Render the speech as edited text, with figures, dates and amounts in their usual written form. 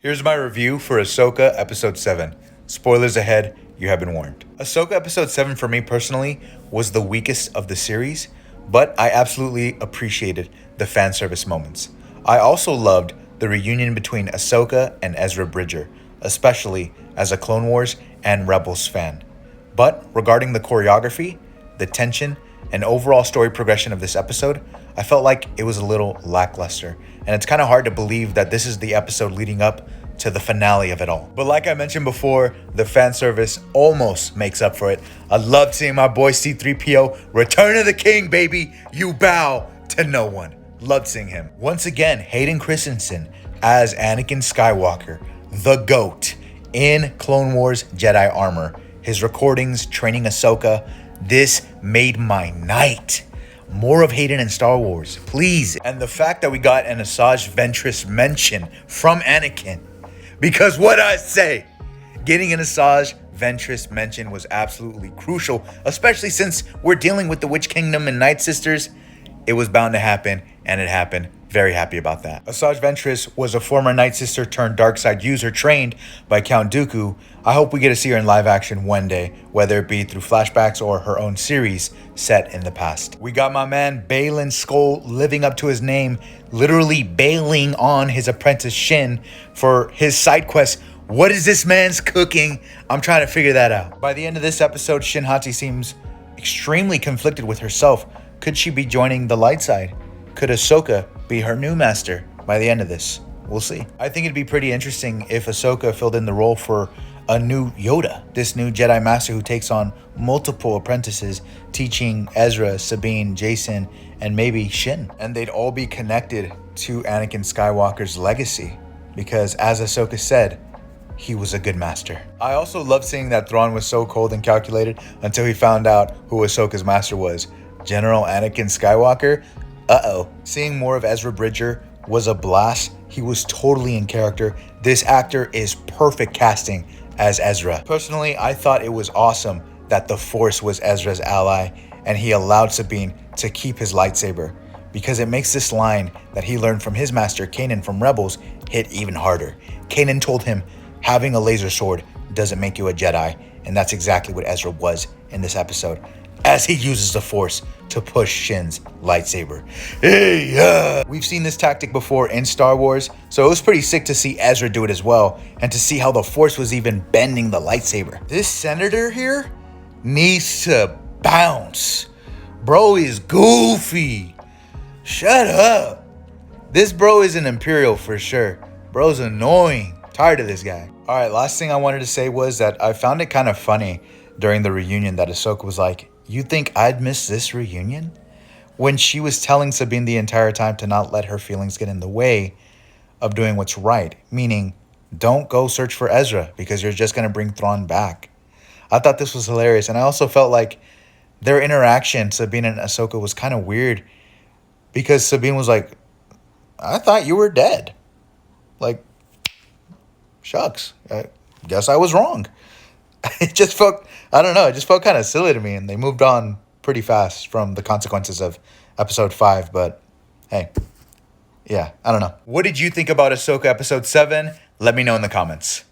Here's my review for Ahsoka Episode 7. Spoilers ahead, you have been warned. Ahsoka Episode 7 for me personally was the weakest of the series, but I absolutely appreciated the fan service moments. I also loved the reunion between Ahsoka and Ezra Bridger, especially as a Clone Wars and Rebels fan. But regarding the choreography, the tension, and overall story progression of this episode, I felt like it was a little lackluster. And it's kind of hard to believe that this is the episode leading up to the finale of it all. But like I mentioned before, the fan service almost makes up for it. I loved seeing my boy C-3PO, Return of the King, baby. You bow to no one. Loved seeing him. Once again, Hayden Christensen as Anakin Skywalker, the GOAT, in Clone Wars Jedi armor. His recordings, training Ahsoka, this made my night. More of Hayden in Star Wars, please. And the fact that we got an Asajj Ventress mention from Anakin. Because what I say, getting an Asajj Ventress mention was absolutely crucial, especially since we're dealing with the Witch Kingdom and Night Sisters. It was bound to happen, and it happened. Very happy about that. Asajj Ventress was a former Night Sister turned Darkseid user trained by Count Dooku. I hope we get to see her in live action one day, whether it be through flashbacks or her own series set in the past. We got my man Baylan Skoll living up to his name, literally bailing on his apprentice Shin for his side quest. What is this man's cooking? I'm trying to figure that out. By the end of this episode, Shin Hati seems extremely conflicted with herself. Could she be joining the light side? Could Ahsoka be her new master by the end of this? We'll see. I think it'd be pretty interesting if Ahsoka filled in the role for a new Yoda, this new Jedi Master who takes on multiple apprentices, teaching Ezra, Sabine, Jason, and maybe Shin. And they'd all be connected to Anakin Skywalker's legacy, because as Ahsoka said, he was a good master. I also love seeing that Thrawn was so cold and calculated until he found out who Ahsoka's master was. General Anakin Skywalker? Seeing more of Ezra Bridger was a blast. He was totally in character. This actor is perfect casting as Ezra. Personally, I thought it was awesome that the Force was Ezra's ally and he allowed Sabine to keep his lightsaber, because it makes this line that he learned from his master Kanan from Rebels hit even harder. Kanan told him having a laser sword doesn't make you a Jedi, and that's exactly what Ezra was in this episode, as he uses the Force to push Shin's lightsaber. We've seen this tactic before in Star Wars, so it was pretty sick to see Ezra do it as well, and to see how the Force was even bending the lightsaber. This senator here needs to bounce. Bro is goofy. Shut up. This bro is an Imperial for sure. Bro's annoying. Tired of this guy. Alright, last thing I wanted to say was that I found it kind of funny during the reunion that Ahsoka was like, "You think I'd miss this reunion?" When she was telling Sabine the entire time to not let her feelings get in the way of doing what's right. Meaning, don't go search for Ezra because you're just going to bring Thrawn back. I thought this was hilarious. And I also felt like their interaction, Sabine and Ahsoka, was kind of weird. Because Sabine was like, "I thought you were dead." Like, shucks. I guess I was wrong. It just felt, I don't know, it just felt kind of silly to me, and they moved on pretty fast from the consequences of episode 5, but hey, yeah, I don't know. What did you think about Ahsoka episode 7? Let me know in the comments.